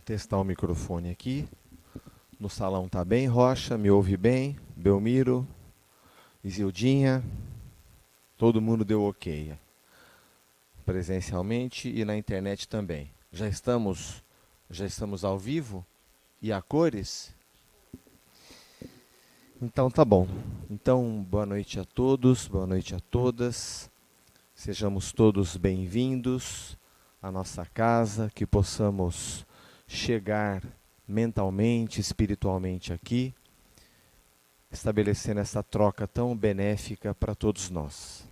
testar o microfone aqui. No salão tá bem, Rocha, me ouve bem? Belmiro, Isildinha, todo mundo deu ok. Presencialmente e na internet também. Já estamos ao vivo e a cores? Então tá bom. Então, boa noite a todos, boa noite a todas. Sejamos todos bem-vindos à nossa casa, que possamos chegar mentalmente, espiritualmente aqui, estabelecendo essa troca tão benéfica para todos nós.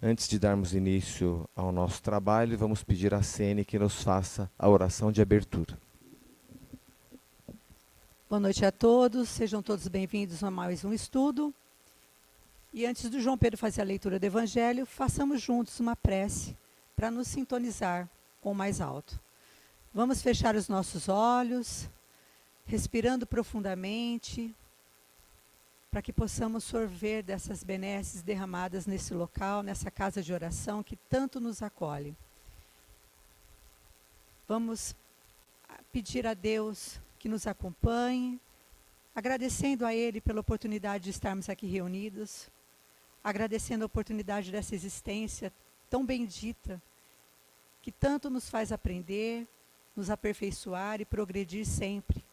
Antes de darmos início ao nosso trabalho, vamos pedir a Sene que nos faça a oração de abertura. Boa noite a todos, sejam todos bem-vindos a mais um estudo. E antes do João Pedro fazer a leitura do Evangelho, façamos juntos uma prece para nos sintonizar com o mais alto. Vamos fechar os nossos olhos, respirando profundamente, para que possamos sorver dessas benesses derramadas nesse local, nessa casa de oração que tanto nos acolhe. Vamos pedir a Deus que nos acompanhe, agradecendo a Ele pela oportunidade de estarmos aqui reunidos, agradecendo a oportunidade dessa existência tão bendita, que tanto nos faz aprender, nos aperfeiçoar e progredir sempre.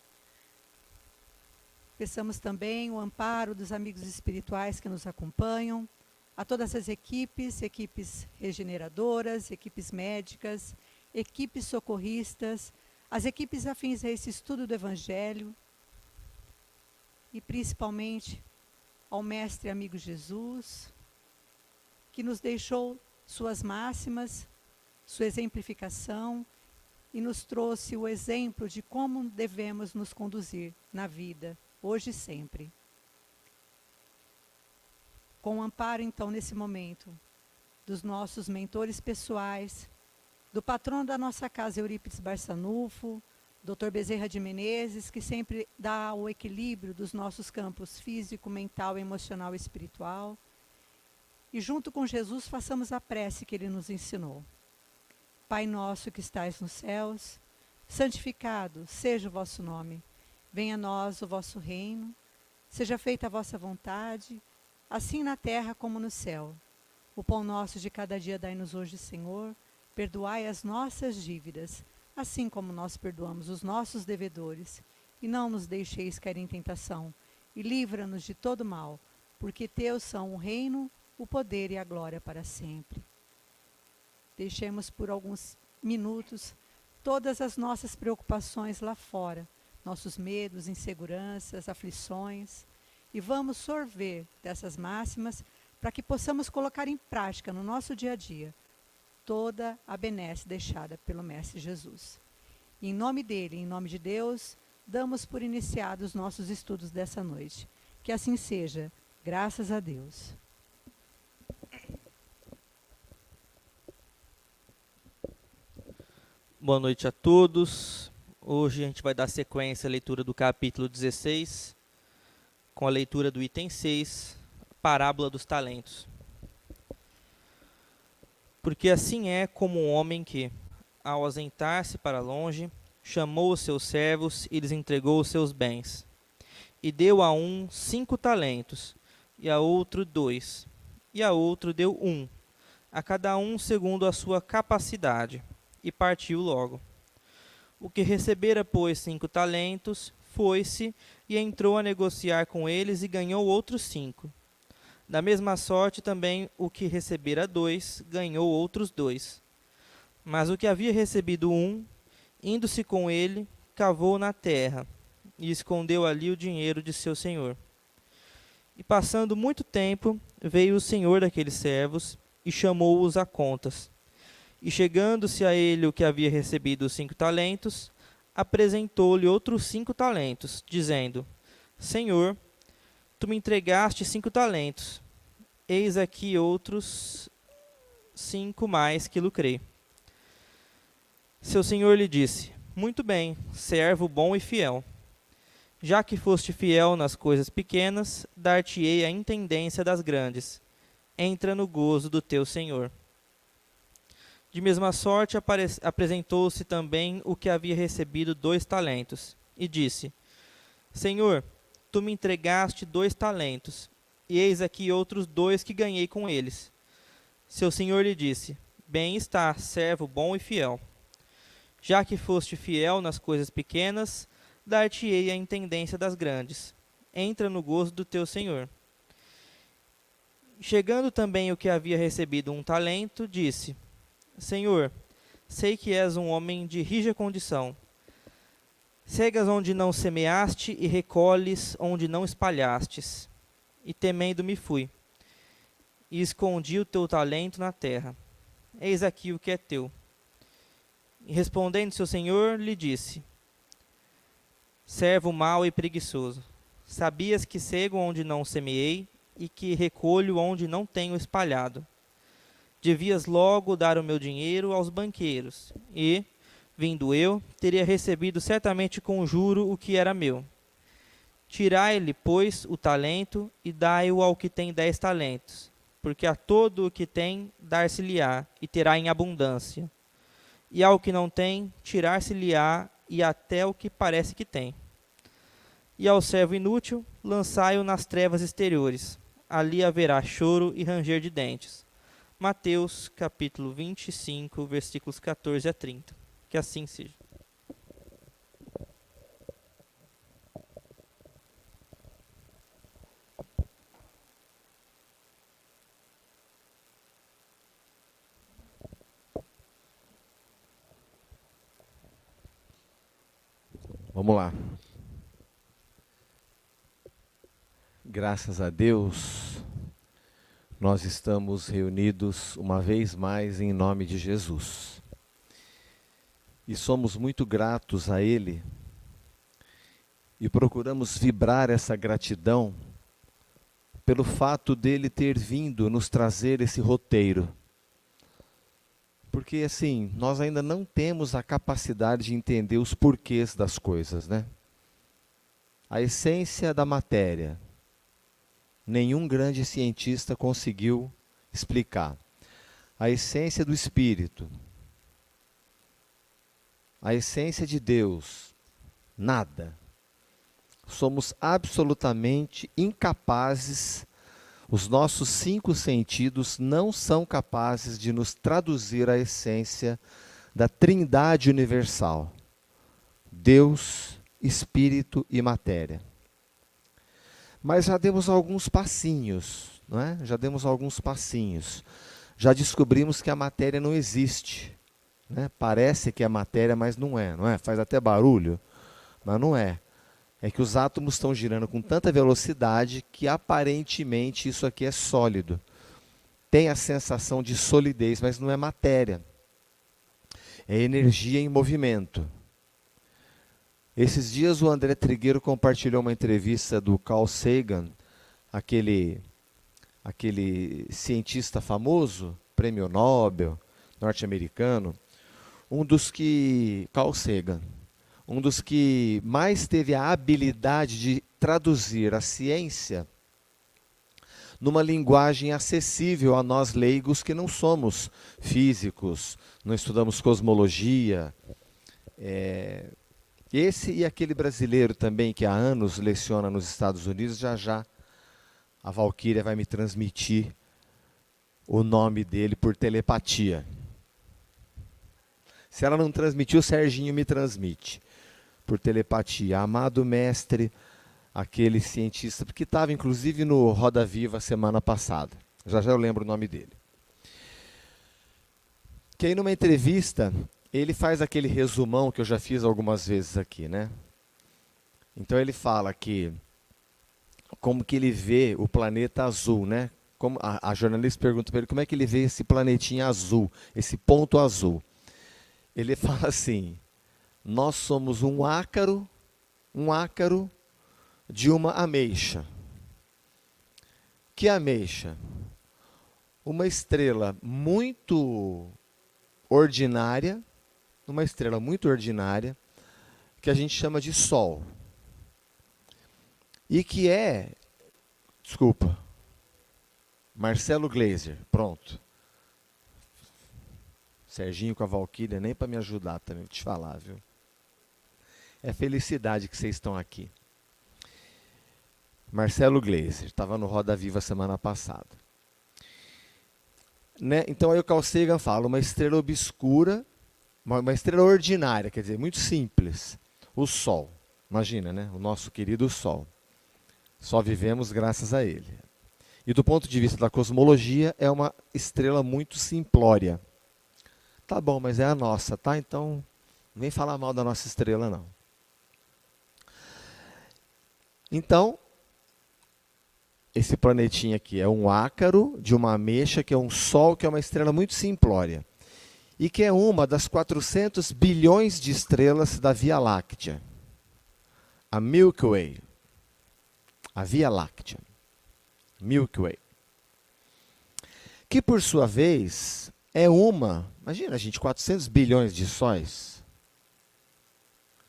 Peçamos também o amparo dos amigos espirituais que nos acompanham, a todas as equipes regeneradoras, equipes médicas, equipes socorristas, as equipes afins a esse estudo do Evangelho e principalmente ao Mestre amigo Jesus, que nos deixou suas máximas, sua exemplificação e nos trouxe o exemplo de como devemos nos conduzir na vida, hoje e sempre. Com o amparo, então, nesse momento, dos nossos mentores pessoais, do patrono da nossa casa, Eurípides Barçanufo, Dr. Bezerra de Menezes, que sempre dá o equilíbrio dos nossos campos físico, mental, emocional e espiritual. E junto com Jesus, façamos a prece que Ele nos ensinou. Pai nosso que estais nos céus, santificado seja o vosso nome. Venha a nós o vosso reino, seja feita a vossa vontade, assim na terra como no céu. O pão nosso de cada dia dai-nos hoje, Senhor. Perdoai as nossas dívidas, assim como nós perdoamos os nossos devedores. E não nos deixeis cair em tentação, e livra-nos de todo mal, porque teus são o reino, o poder e a glória para sempre. Deixemos por alguns minutos todas as nossas preocupações lá fora, nossos medos, inseguranças, aflições, e vamos sorver dessas máximas para que possamos colocar em prática no nosso dia a dia toda a benesse deixada pelo Mestre Jesus. E em nome dele, em nome de Deus, damos por iniciados os nossos estudos dessa noite. Que assim seja, graças a Deus. Boa noite a todos. Hoje a gente vai dar sequência à leitura do capítulo 16, com a leitura do item 6, Parábola dos Talentos. Porque assim é como um homem que, ao ausentar-se para longe, chamou os seus servos e lhes entregou os seus bens. E deu a um 5 talentos, e a outro 2, e a outro deu 1, a cada um segundo a sua capacidade, e partiu logo. O que recebera, pois, 5 talentos, foi-se e entrou a negociar com eles e ganhou outros 5. Da mesma sorte também o que recebera 2, ganhou outros 2. Mas o que havia recebido 1, indo-se com ele, cavou na terra, e escondeu ali o dinheiro de seu senhor. E passando muito tempo, veio o senhor daqueles servos, e chamou-os a contas. E chegando-se a ele o que havia recebido os 5 talentos, apresentou-lhe outros 5 talentos, dizendo: Senhor, tu me entregaste 5 talentos, eis aqui outros 5 mais que lucrei. Seu senhor lhe disse: Muito bem, servo bom e fiel. Já que foste fiel nas coisas pequenas, dar-te-ei a intendência das grandes. Entra no gozo do teu senhor. De mesma sorte, apresentou-se também o que havia recebido 2 talentos, e disse: Senhor, tu me entregaste 2 talentos, e eis aqui outros 2 que ganhei com eles. Seu senhor lhe disse: Bem está, servo bom e fiel. Já que foste fiel nas coisas pequenas, dar-te-ei a intendência das grandes. Entra no gozo do teu senhor. Chegando também o que havia recebido 1 talento, disse: Senhor, sei que és um homem de rija condição. Cegas onde não semeaste e recolhes onde não espalhastes. E temendo me fui, e escondi o teu talento na terra. Eis aqui o que é teu. E respondendo seu senhor, lhe disse: Servo mau e preguiçoso, sabias que cego onde não semeei, e que recolho onde não tenho espalhado. Devias logo dar o meu dinheiro aos banqueiros, e, vindo eu, teria recebido certamente com juro o que era meu. Tirai-lhe, pois, o talento, e dai-o ao que tem 10 talentos, porque a todo o que tem, dar-se-lhe-á, e terá em abundância. E ao que não tem, tirar-se-lhe-á, e até o que parece que tem. E ao servo inútil, lançai-o nas trevas exteriores. Ali haverá choro e ranger de dentes. Mateus, capítulo 25, versículos 14 a 30. Que assim seja. Vamos lá. Graças a Deus, nós estamos reunidos uma vez mais em nome de Jesus. E somos muito gratos a Ele e procuramos vibrar essa gratidão pelo fato dele ter vindo nos trazer esse roteiro. Porque assim, nós ainda não temos a capacidade de entender os porquês das coisas, né? A essência da matéria, nenhum grande cientista conseguiu explicar. A essência do Espírito, a essência de Deus, nada. Somos absolutamente incapazes, os nossos 5 sentidos não são capazes de nos traduzir a essência da Trindade universal: Deus, Espírito e matéria. Mas já demos alguns passinhos, não é? Já demos alguns passinhos. Já descobrimos que a matéria não existe, né? Parece que é matéria, mas não é, não é? Faz até barulho, mas não é. É que os átomos estão girando com tanta velocidade que aparentemente isso aqui é sólido. Tem a sensação de solidez, mas não é matéria. É energia em movimento. Esses dias o André Trigueiro compartilhou uma entrevista do Carl Sagan, aquele cientista famoso, prêmio Nobel, norte-americano, Carl Sagan, um dos que mais teve a habilidade de traduzir a ciência numa linguagem acessível a nós leigos que não somos físicos, não estudamos cosmologia. Esse e aquele brasileiro também que há anos leciona nos Estados Unidos, já a Valquíria vai me transmitir o nome dele por telepatia. Se ela não transmitir, o Serginho me transmite por telepatia. Amado mestre, aquele cientista, porque estava inclusive no Roda Viva semana passada. Já eu lembro o nome dele. Que aí numa entrevista, ele faz aquele resumão que eu já fiz algumas vezes aqui, né? Então ele fala que como que ele vê o planeta azul, né? Como a jornalista pergunta para ele como é que ele vê esse planetinha azul, esse ponto azul. Ele fala assim: nós somos um ácaro de uma ameixa. Que ameixa? Uma estrela muito ordinária, que a gente chama de Sol. E que é, desculpa, Marcelo Gleiser, pronto. Serginho com a Valquíria, nem para me ajudar também, vou te falar, viu? É felicidade que vocês estão aqui. Marcelo Gleiser, estava no Roda Viva semana passada. Né? Então aí o Carl Sagan fala, uma estrela obscura, uma estrela ordinária, quer dizer, muito simples. O Sol, imagina, né? O nosso querido Sol. Só vivemos graças a ele. E do ponto de vista da cosmologia, é uma estrela muito simplória. Tá bom, mas é a nossa, tá? Então, não vem falar mal da nossa estrela, não. Então, esse planetinha aqui é um ácaro de uma ameixa, que é um Sol, que é uma estrela muito simplória. E que é uma das 400 bilhões de estrelas da Via Láctea. A Milky Way. A Via Láctea. Milky Way. Que, por sua vez, é uma... Imagina, gente, 400 bilhões de sóis.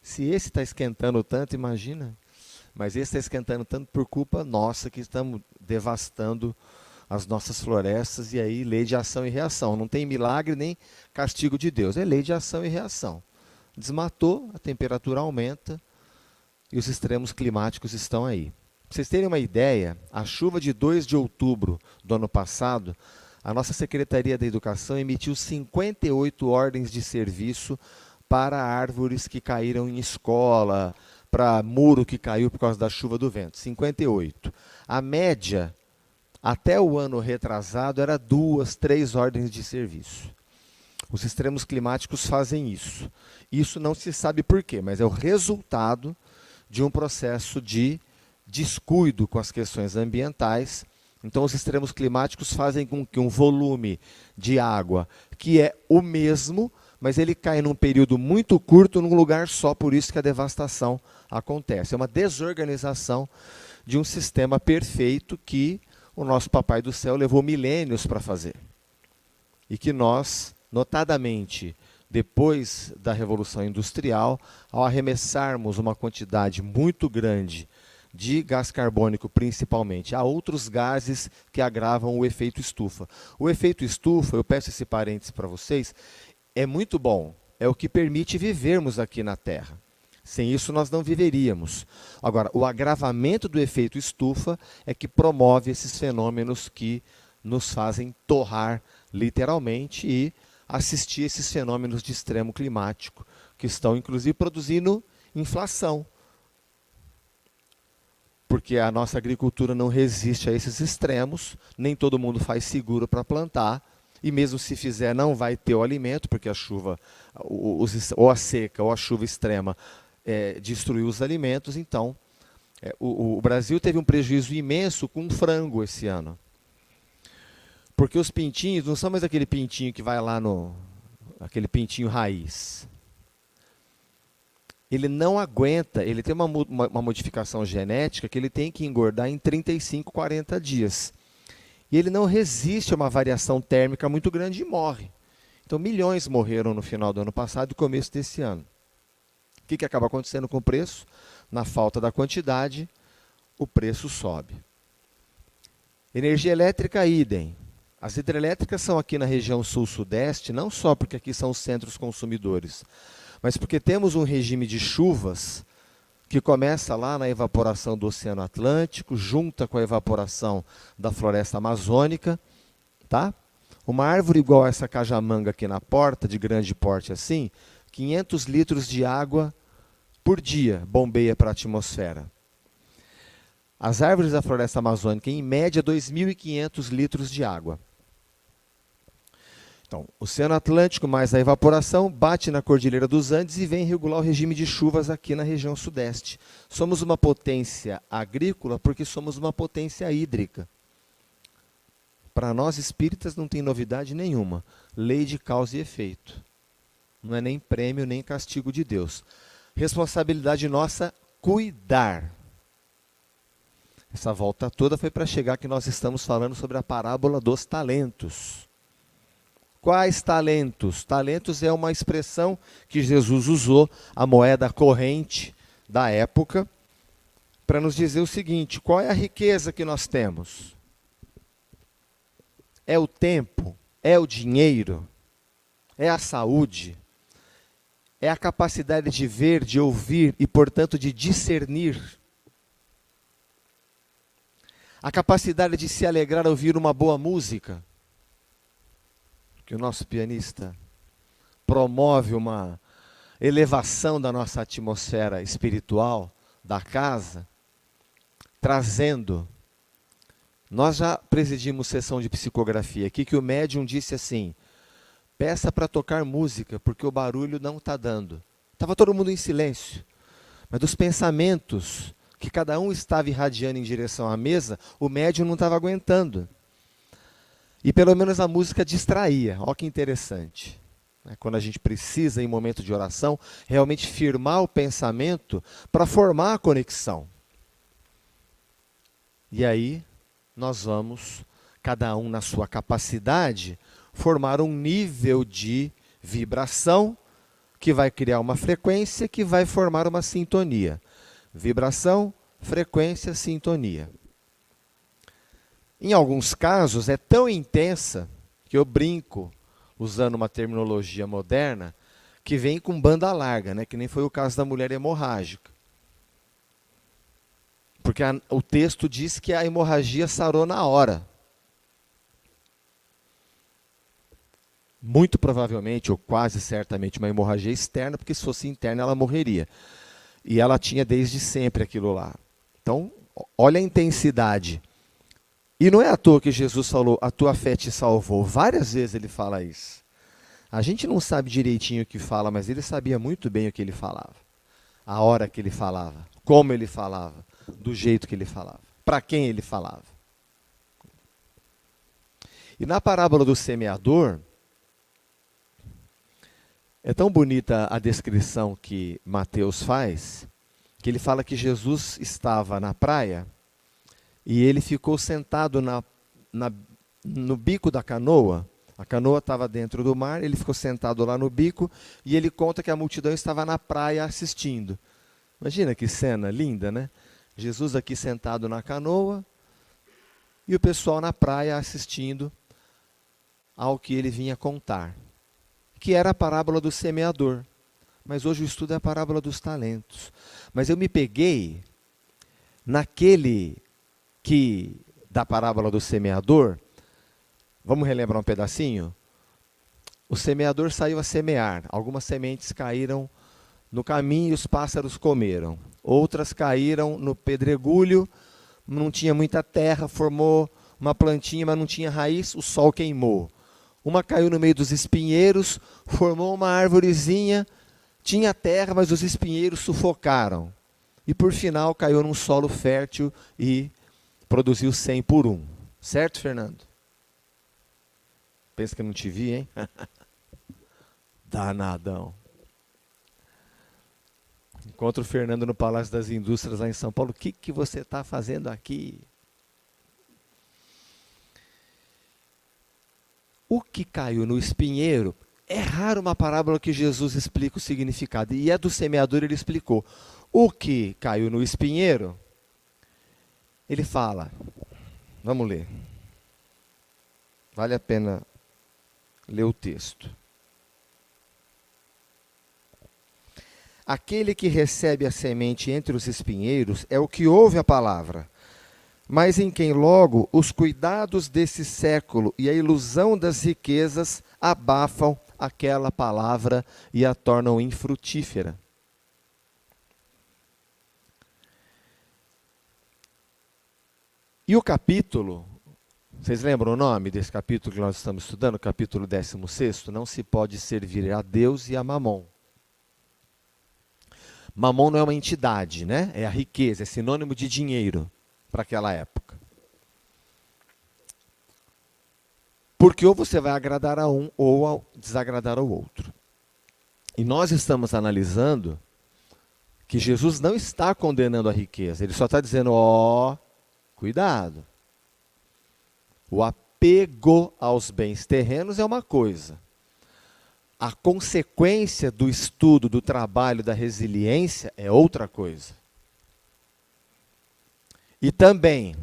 Se esse está esquentando tanto, imagina. Mas esse está esquentando tanto por culpa nossa, que estamos devastando as nossas florestas, e aí lei de ação e reação. Não tem milagre nem castigo de Deus, é lei de ação e reação. Desmatou, a temperatura aumenta e os extremos climáticos estão aí. Para vocês terem uma ideia, a chuva de 2 de outubro do ano passado, a nossa Secretaria da Educação emitiu 58 ordens de serviço para árvores que caíram em escola, para muro que caiu por causa da chuva do vento. 58. A média, até o ano retrasado, era 2, 3 ordens de serviço. Os extremos climáticos fazem isso. Isso não se sabe por quê, mas é o resultado de um processo de descuido com as questões ambientais. Então, os extremos climáticos fazem com que um volume de água, que é o mesmo, mas ele cai num período muito curto, num lugar só, por isso que a devastação acontece. É uma desorganização de um sistema perfeito que o nosso Papai do Céu levou milênios para fazer. E que nós, notadamente, depois da Revolução Industrial, ao arremessarmos uma quantidade muito grande de gás carbônico, principalmente, há outros gases que agravam o efeito estufa. O efeito estufa, eu peço esse parênteses para vocês, é muito bom, é o que permite vivermos aqui na Terra. Sem isso nós não viveríamos. Agora, o agravamento do efeito estufa é que promove esses fenômenos que nos fazem torrar literalmente e assistir esses fenômenos de extremo climático, que estão inclusive produzindo inflação. Porque a nossa agricultura não resiste a esses extremos, nem todo mundo faz seguro para plantar, e mesmo se fizer não vai ter o alimento, porque a chuva, ou a seca, ou a chuva extrema destruiu os alimentos. Então, o Brasil teve um prejuízo imenso com frango esse ano. Porque os pintinhos não são mais aquele pintinho que vai lá aquele pintinho raiz. Ele não aguenta, ele tem uma modificação genética que ele tem que engordar em 35, 40 dias. E ele não resiste a uma variação térmica muito grande e morre. Então, milhões morreram no final do ano passado e começo desse ano. O que acaba acontecendo com o preço? Na falta da quantidade, o preço sobe. Energia elétrica, idem. As hidrelétricas são aqui na região sul-sudeste, não só porque aqui são os centros consumidores, mas porque temos um regime de chuvas que começa lá na evaporação do Oceano Atlântico, junta com a evaporação da floresta amazônica, tá? Uma árvore igual a essa cajamanga aqui na porta, de grande porte assim, 500 litros de água por dia bombeia para a atmosfera. As árvores da floresta amazônica, em média, 2.500 litros de água. Então, o Oceano Atlântico mais a evaporação bate na Cordilheira dos Andes e vem regular o regime de chuvas aqui na região sudeste. Somos uma potência agrícola porque somos uma potência hídrica. Para nós espíritas não tem novidade nenhuma. Lei de causa e efeito. Não é nem prêmio nem castigo de Deus. Responsabilidade nossa, cuidar. Essa volta toda foi para chegar que nós estamos falando sobre a parábola dos talentos. Quais talentos? Talentos é uma expressão que Jesus usou, a moeda corrente da época, para nos dizer o seguinte: qual é a riqueza que nós temos? É o tempo? É o dinheiro? é a saúde, é a capacidade de ver, de ouvir e, portanto, de discernir. A capacidade de se alegrar ao ouvir uma boa música, que o nosso pianista promove uma elevação da nossa atmosfera espiritual da casa, trazendo. Nós já presidimos sessão de psicografia aqui, que o médium disse assim: peça para tocar música, porque o barulho não está dando. Estava todo mundo em silêncio, mas dos pensamentos que cada um estava irradiando em direção à mesa, o médium não estava aguentando. E pelo menos a música distraía. Olha que interessante. Quando a gente precisa, em momento de oração, realmente firmar o pensamento para formar a conexão. E aí, nós vamos, cada um na sua capacidade, formar um nível de vibração que vai criar uma frequência que vai formar uma sintonia. Vibração, frequência, sintonia. Em alguns casos é tão intensa que eu brinco, usando uma terminologia moderna, que vem com banda larga, né? Que nem foi o caso da mulher hemorrágica. Porque o texto diz que a hemorragia sarou na hora. Muito provavelmente, ou quase certamente, uma hemorragia externa, porque se fosse interna ela morreria. E ela tinha desde sempre aquilo lá. Então, olha a intensidade. E não é à toa que Jesus falou, a tua fé te salvou. Várias vezes ele fala isso. A gente não sabe direitinho o que fala, mas ele sabia muito bem o que ele falava. A hora que ele falava, como ele falava, do jeito que ele falava, para quem ele falava. E na parábola do semeador, é tão bonita a descrição que Mateus faz, que ele fala que Jesus estava na praia e ele ficou sentado no bico da canoa. A canoa estava dentro do mar, ele ficou sentado lá no bico e ele conta que a multidão estava na praia assistindo. Imagina que cena linda, né? Jesus aqui sentado na canoa e o pessoal na praia assistindo ao que ele vinha contar, que era a parábola do semeador. Mas hoje o estudo é a parábola dos talentos. Mas eu me peguei naquele da parábola do semeador. Vamos relembrar um pedacinho? O semeador saiu a semear. Algumas sementes caíram no caminho e os pássaros comeram. Outras caíram no pedregulho, não tinha muita terra, formou uma plantinha, mas não tinha raiz, o sol queimou. Uma caiu no meio dos espinheiros, formou uma árvorezinha, tinha terra, mas os espinheiros sufocaram. E por final caiu num solo fértil e produziu 100 por 1. Certo, Fernando? Pensa que eu não te vi, hein? Danadão. Encontro o Fernando no Palácio das Indústrias, lá em São Paulo. O que você está fazendo aqui? O que caiu no espinheiro, é raro uma parábola que Jesus explica o significado. E a do semeador ele explicou. O que caiu no espinheiro, ele fala. Vamos ler. Vale a pena ler o texto. Aquele que recebe a semente entre os espinheiros é o que ouve a palavra, mas em quem logo os cuidados desse século e a ilusão das riquezas abafam aquela palavra e a tornam infrutífera. E o capítulo, vocês lembram o nome desse capítulo que nós estamos estudando? Capítulo 16, não se pode servir a Deus e a Mamon. Mamon não é uma entidade, né? É a riqueza, é sinônimo de dinheiro para aquela época. Porque ou você vai agradar a um ou desagradar ao outro. E nós estamos analisando que Jesus não está condenando a riqueza, ele só está dizendo, cuidado. O apego aos bens terrenos é uma coisa. A consequência do estudo, do trabalho, da resiliência é outra coisa. E também,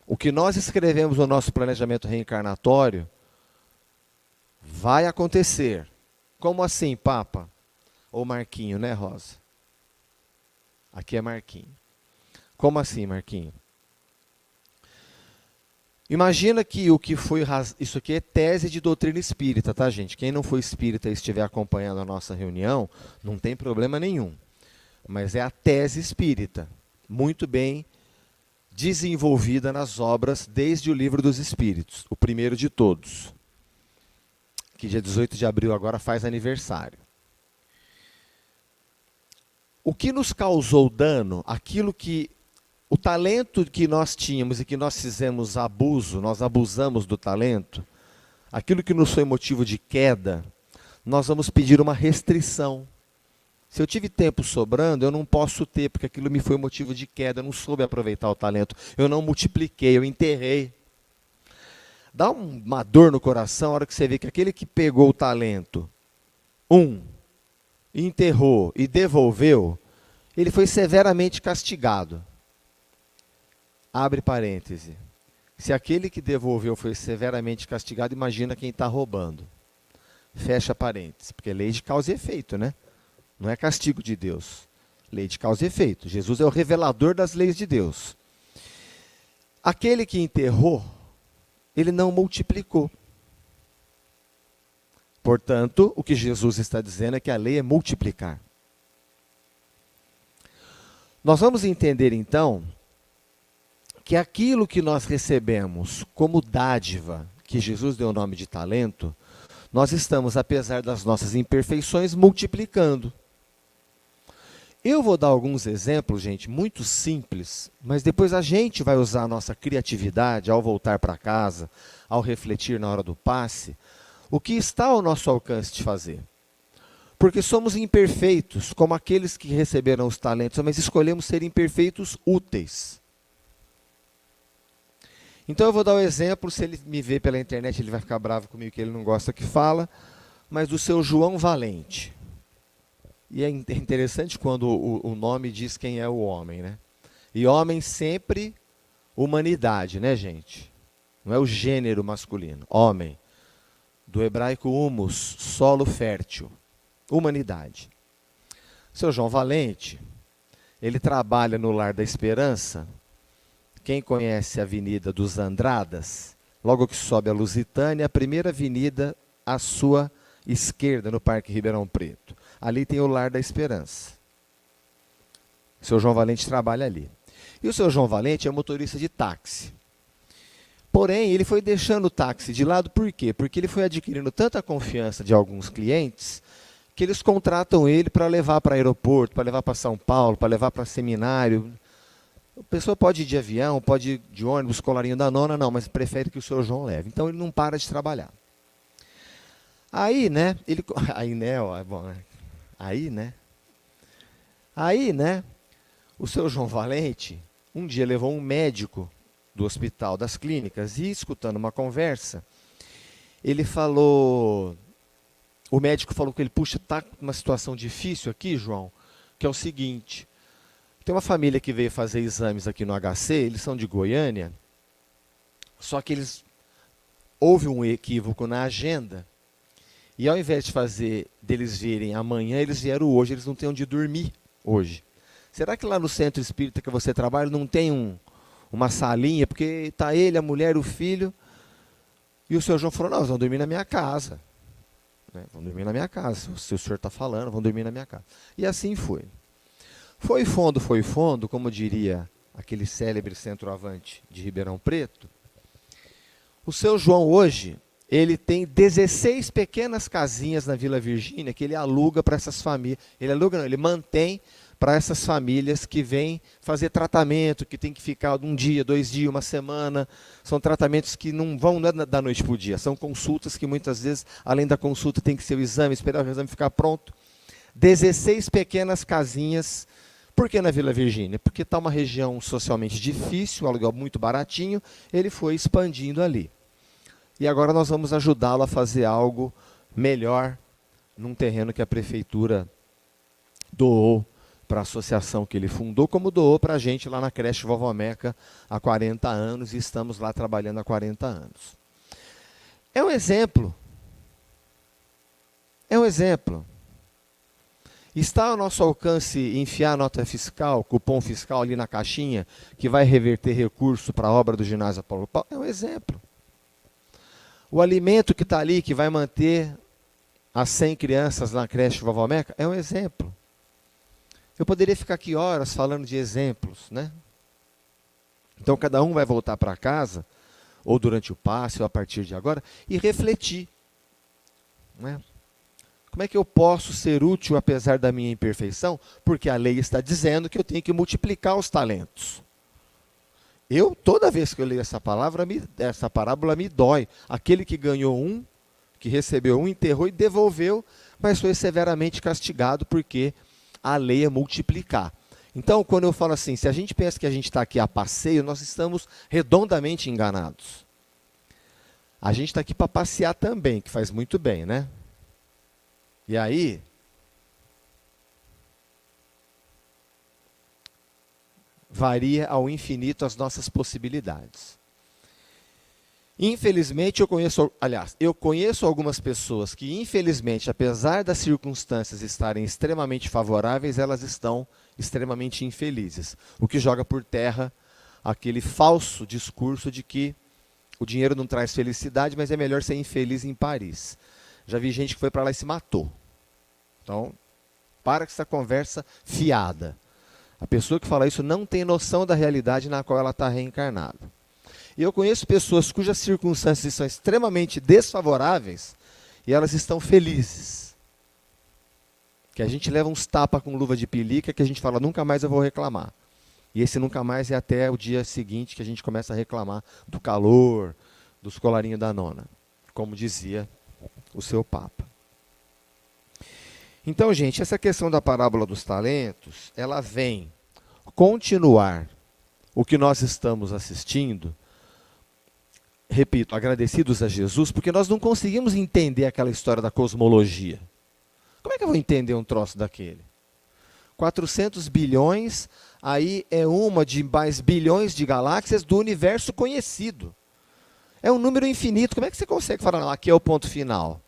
o que nós escrevemos no nosso planejamento reencarnatório vai acontecer. Como assim, Papa? Ou Marquinho, né, Rosa? Aqui é Marquinho. Como assim, Marquinho? Imagina que o que foi... Isso aqui é tese de doutrina espírita, tá, gente? Quem não for espírita e estiver acompanhando a nossa reunião, não tem problema nenhum. Mas é a tese espírita, muito bem desenvolvida nas obras desde o Livro dos Espíritos, o primeiro de todos, que dia 18 de abril agora faz aniversário. O que nos causou dano, o talento que nós tínhamos e que nós fizemos abuso, nós abusamos do talento, aquilo que nos foi motivo de queda, nós vamos pedir uma restrição. Se eu tive tempo sobrando, eu não posso ter, porque aquilo me foi motivo de queda, eu não soube aproveitar o talento, eu não multipliquei, eu enterrei. Dá uma dor no coração a hora que você vê que aquele que pegou o talento, enterrou e devolveu, ele foi severamente castigado. Abre parêntese. Se aquele que devolveu foi severamente castigado, imagina quem está roubando. Fecha parêntese, porque é lei de causa e efeito, né? Não é castigo de Deus. Lei de causa e efeito. Jesus é o revelador das leis de Deus. Aquele que enterrou, ele não multiplicou. Portanto, o que Jesus está dizendo é que a lei é multiplicar. Nós vamos entender, então, que aquilo que nós recebemos como dádiva, que Jesus deu o nome de talento, nós estamos, apesar das nossas imperfeições, multiplicando. Eu vou dar alguns exemplos, gente, muito simples, mas depois a gente vai usar a nossa criatividade ao voltar para casa, ao refletir na hora do passe, o que está ao nosso alcance de fazer. Porque somos imperfeitos, como aqueles que receberam os talentos, mas escolhemos ser imperfeitos úteis. Então eu vou dar um exemplo, se ele me ver pela internet ele vai ficar bravo comigo que ele não gosta que fala, mas do seu João Valente. E é interessante quando o nome diz quem é o homem, né? E homem sempre humanidade, né, gente? Não é o gênero masculino. Homem. Do hebraico humus, solo fértil. Humanidade. Seu João Valente, ele trabalha no Lar da Esperança. Quem conhece a Avenida dos Andradas, logo que sobe a Lusitânia, a primeira avenida à sua esquerda, no Parque Ribeirão Preto. Ali tem o Lar da Esperança. O seu João Valente trabalha ali. E o seu João Valente é motorista de táxi. Porém, ele foi deixando o táxi de lado, por quê? Porque ele foi adquirindo tanta confiança de alguns clientes, que eles contratam ele para levar para aeroporto, para levar para São Paulo, para levar para seminário. A pessoa pode ir de avião, pode ir de ônibus, colarinho da nona, não, mas prefere que o seu João leve. Então ele não para de trabalhar. Aí, né, o seu João Valente, um dia levou um médico do hospital das clínicas e, escutando uma conversa, o médico falou que ele, puxa, está numa situação difícil aqui, João, que é o seguinte, tem uma família que veio fazer exames aqui no HC, eles são de Goiânia, só que houve um equívoco na agenda, e ao invés de deles virem amanhã, eles vieram hoje, eles não têm onde dormir hoje. Será que lá no centro espírita que você trabalha não tem uma salinha, porque está ele, a mulher, o filho, e o seu João falou, não, eles vão dormir na minha casa. Vão dormir na minha casa, se o senhor está falando, vão dormir na minha casa. E assim foi. Foi fundo, como diria aquele célebre centroavante de Ribeirão Preto. O seu João hoje, ele tem 16 pequenas casinhas na Vila Virgínia que ele aluga para essas famílias. Ele mantém para essas famílias que vêm fazer tratamento, que tem que ficar um dia, 2 dias, uma semana. São tratamentos que não é da noite para o dia. São consultas que muitas vezes, além da consulta, tem que ser o exame, esperar o exame ficar pronto. 16 pequenas casinhas. Por que na Vila Virgínia? Porque está uma região socialmente difícil, um aluguel muito baratinho, ele foi expandindo ali. E agora nós vamos ajudá-lo a fazer algo melhor num terreno que a prefeitura doou para a associação que ele fundou, como doou para a gente lá na creche Vovó Meca há 40 anos, e estamos lá trabalhando há 40 anos. É um exemplo. É um exemplo. Está ao nosso alcance enfiar nota fiscal, cupom fiscal ali na caixinha, que vai reverter recurso para a obra do ginásio Paulo Paulo? É um exemplo. O alimento que está ali, que vai manter as 100 crianças na creche Vovó Meca, é um exemplo. Eu poderia ficar aqui horas falando de exemplos, né? Então, cada um vai voltar para casa, ou durante o passe, ou a partir de agora, e refletir. Né? Como é que eu posso ser útil apesar da minha imperfeição? Porque a lei está dizendo que eu tenho que multiplicar os talentos. Toda vez que eu leio essa parábola me dói. Aquele que ganhou um, que recebeu um, enterrou e devolveu, mas foi severamente castigado porque a lei é multiplicar. Então, quando eu falo assim, se a gente pensa que a gente está aqui a passeio, nós estamos redondamente enganados. A gente está aqui para passear também, que faz muito bem, né? E aí, varia ao infinito as nossas possibilidades. Infelizmente, eu conheço algumas pessoas que, infelizmente, apesar das circunstâncias estarem extremamente favoráveis, elas estão extremamente infelizes. O que joga por terra aquele falso discurso de que o dinheiro não traz felicidade, mas é melhor ser infeliz em Paris. Já vi gente que foi para lá e se matou. Então, para com essa conversa fiada. A pessoa que fala isso não tem noção da realidade na qual ela está reencarnada. E eu conheço pessoas cujas circunstâncias são extremamente desfavoráveis e elas estão felizes. Que a gente leva uns tapas com luva de pelica que a gente fala, nunca mais eu vou reclamar. E esse nunca mais é até o dia seguinte que a gente começa a reclamar do calor, dos colarinhos da nona. Como dizia o seu Papa. Então, gente, essa questão da parábola dos talentos, ela vem continuar o que nós estamos assistindo, repito, agradecidos a Jesus, porque nós não conseguimos entender aquela história da cosmologia. Como é que eu vou entender um troço daquele? 400 bilhões, aí é uma de mais bilhões de galáxias do universo conhecido. É um número infinito. Como é que você consegue falar, não, aqui é o ponto final?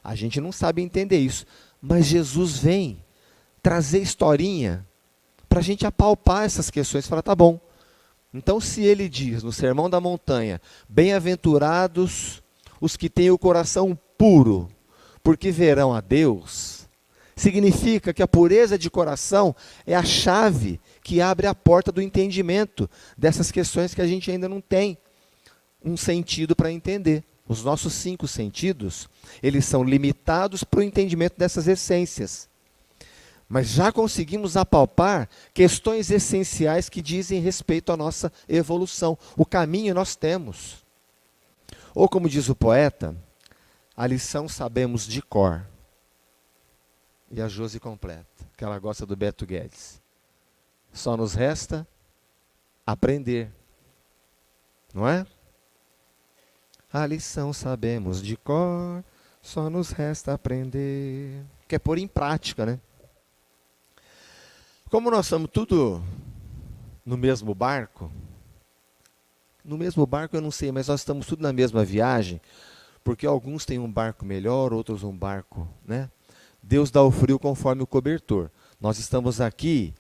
A gente não sabe entender isso. Mas Jesus vem trazer historinha para a gente apalpar essas questões e falar, tá bom. Então, se ele diz no Sermão da Montanha, bem-aventurados os que têm o coração puro, porque verão a Deus, significa que a pureza de coração é a chave que abre a porta do entendimento dessas questões que a gente ainda não tem um sentido para entender. Os nossos 5 sentidos, eles são limitados para o entendimento dessas essências. Mas já conseguimos apalpar questões essenciais que dizem respeito à nossa evolução. O caminho nós temos. Ou como diz o poeta, a lição sabemos de cor. E a Josi completa, que ela gosta do Beto Guedes. Só nos resta aprender. Não é? A lição sabemos de cor, só nos resta aprender. Que é pôr em prática, né? Como nós estamos tudo no mesmo barco eu não sei, mas nós estamos tudo na mesma viagem, porque alguns têm um barco melhor, outros um barco, né? Deus dá o frio conforme o cobertor. Nós estamos aqui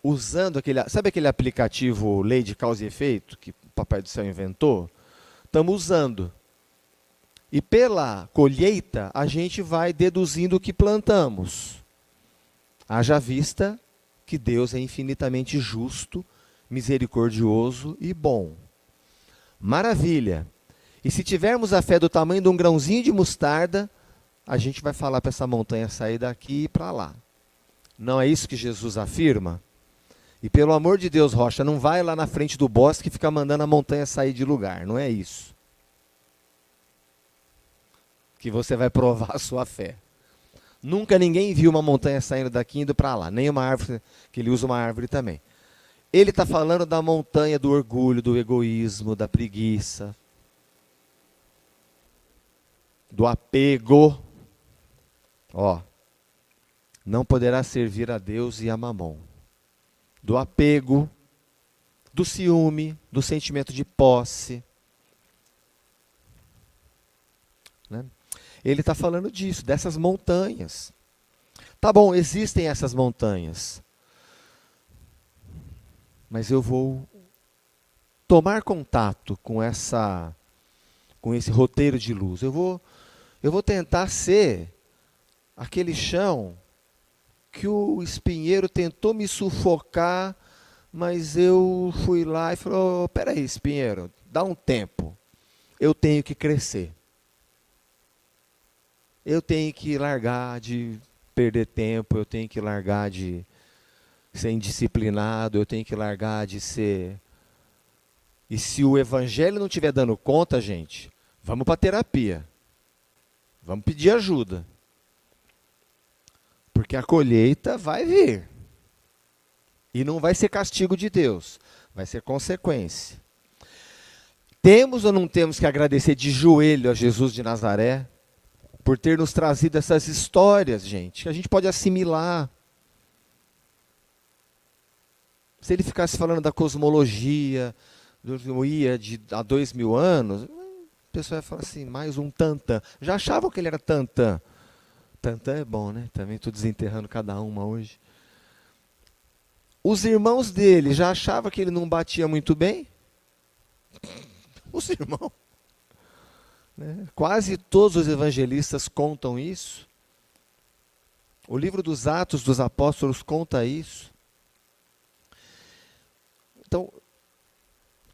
usando sabe aquele aplicativo Lei de Causa e Efeito, que o Papai do Céu inventou? Estamos usando. E pela colheita, a gente vai deduzindo o que plantamos. Haja vista que Deus é infinitamente justo, misericordioso e bom. Maravilha! E se tivermos a fé do tamanho de um grãozinho de mostarda, a gente vai falar para essa montanha sair daqui e para lá. Não é isso que Jesus afirma? E pelo amor de Deus, Rocha, não vai lá na frente do bosque e fica mandando a montanha sair de lugar. Não é isso. Que você vai provar a sua fé. Nunca ninguém viu uma montanha saindo daqui e indo para lá. Nem uma árvore, que ele usa uma árvore também. Ele está falando da montanha do orgulho, do egoísmo, da preguiça, do apego. Ó, não poderá servir a Deus e a Mamon. Do apego, do ciúme, do sentimento de posse. Né? Ele está falando disso, dessas montanhas. Tá bom, existem essas montanhas. Mas eu vou tomar contato com esse roteiro de luz. Eu vou tentar ser aquele chão que o espinheiro tentou me sufocar, mas eu fui lá e falei, oh, peraí, espinheiro, dá um tempo. Eu tenho que crescer. Eu tenho que largar de perder tempo, eu tenho que largar de ser indisciplinado, eu tenho que largar de ser... E se o evangelho não estiver dando conta, gente, vamos para a terapia. Vamos pedir ajuda. Porque a colheita vai vir. E não vai ser castigo de Deus, vai ser consequência. Temos ou não temos que agradecer de joelho a Jesus de Nazaré por ter nos trazido essas histórias, gente, que a gente pode assimilar. Se ele ficasse falando da cosmologia, há 2000 anos, o pessoal ia falar assim, mais um tantã. Já achavam que ele era tantã. Tantã é bom, né? Também estou desenterrando cada uma hoje. Os irmãos dele já achavam que ele não batia muito bem? Os irmãos. Né? Quase todos os evangelistas contam isso. O livro dos Atos dos Apóstolos conta isso. Então,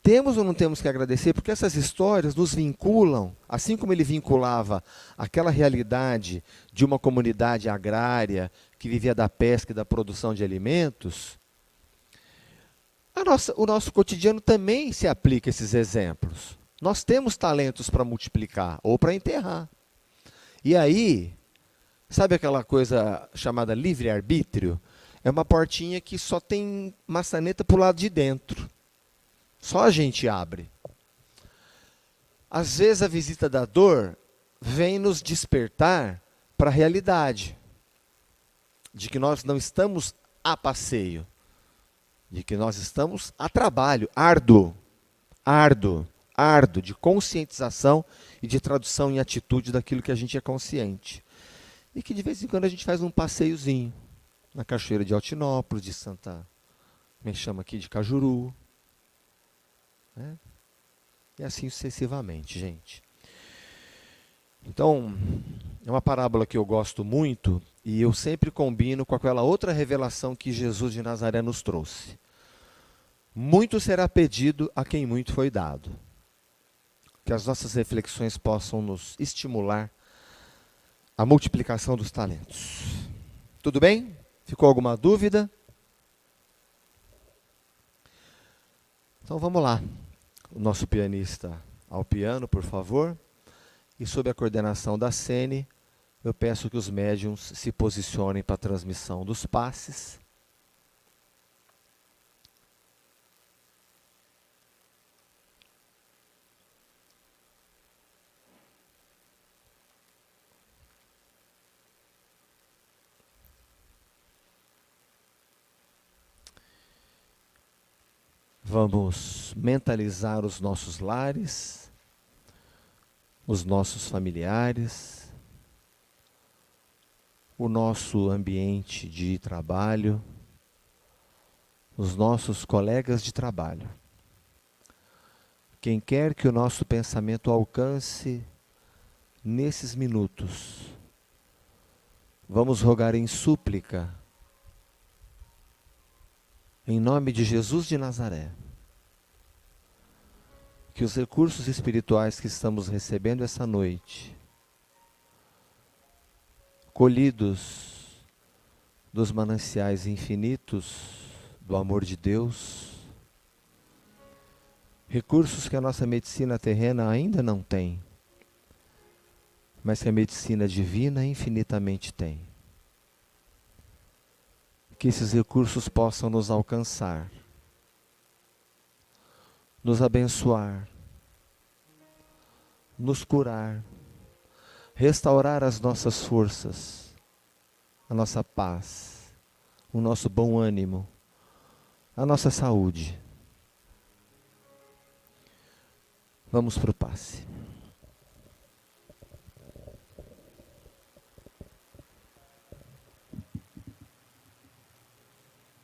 temos ou não temos que agradecer? Porque essas histórias nos vinculam, assim como ele vinculava aquela realidade de uma comunidade agrária que vivia da pesca e da produção de alimentos, o nosso cotidiano também se aplica a esses exemplos. Nós temos talentos para multiplicar ou para enterrar. E aí, sabe aquela coisa chamada livre-arbítrio? É uma portinha que só tem maçaneta para o lado de dentro. Só a gente abre. Às vezes a visita da dor vem nos despertar para a realidade. De que nós não estamos a passeio. De que nós estamos a trabalho, árduo, de conscientização e de tradução em atitude daquilo que a gente é consciente. E que de vez em quando a gente faz um passeiozinho na Cachoeira de Altinópolis, de Santa, me chama aqui de Cajuru, né? E assim sucessivamente, gente. Então, é uma parábola que eu gosto muito e eu sempre combino com aquela outra revelação que Jesus de Nazaré nos trouxe. Muito será pedido a quem muito foi dado. Que as nossas reflexões possam nos estimular a multiplicação dos talentos. Tudo bem? Ficou alguma dúvida? Então vamos lá. O nosso pianista ao piano, por favor. E sob a coordenação da Sene, eu peço que os médiuns se posicionem para a transmissão dos passes. Vamos mentalizar os nossos lares, os nossos familiares, o nosso ambiente de trabalho, os nossos colegas de trabalho. Quem quer que o nosso pensamento alcance nesses minutos, vamos rogar em súplica, em nome de Jesus de Nazaré, que os recursos espirituais que estamos recebendo essa noite, colhidos dos mananciais infinitos do amor de Deus, recursos que a nossa medicina terrena ainda não tem, mas que a medicina divina infinitamente tem. Que esses recursos possam nos alcançar, nos abençoar, nos curar, restaurar as nossas forças, a nossa paz, o nosso bom ânimo, a nossa saúde. Vamos para o passe.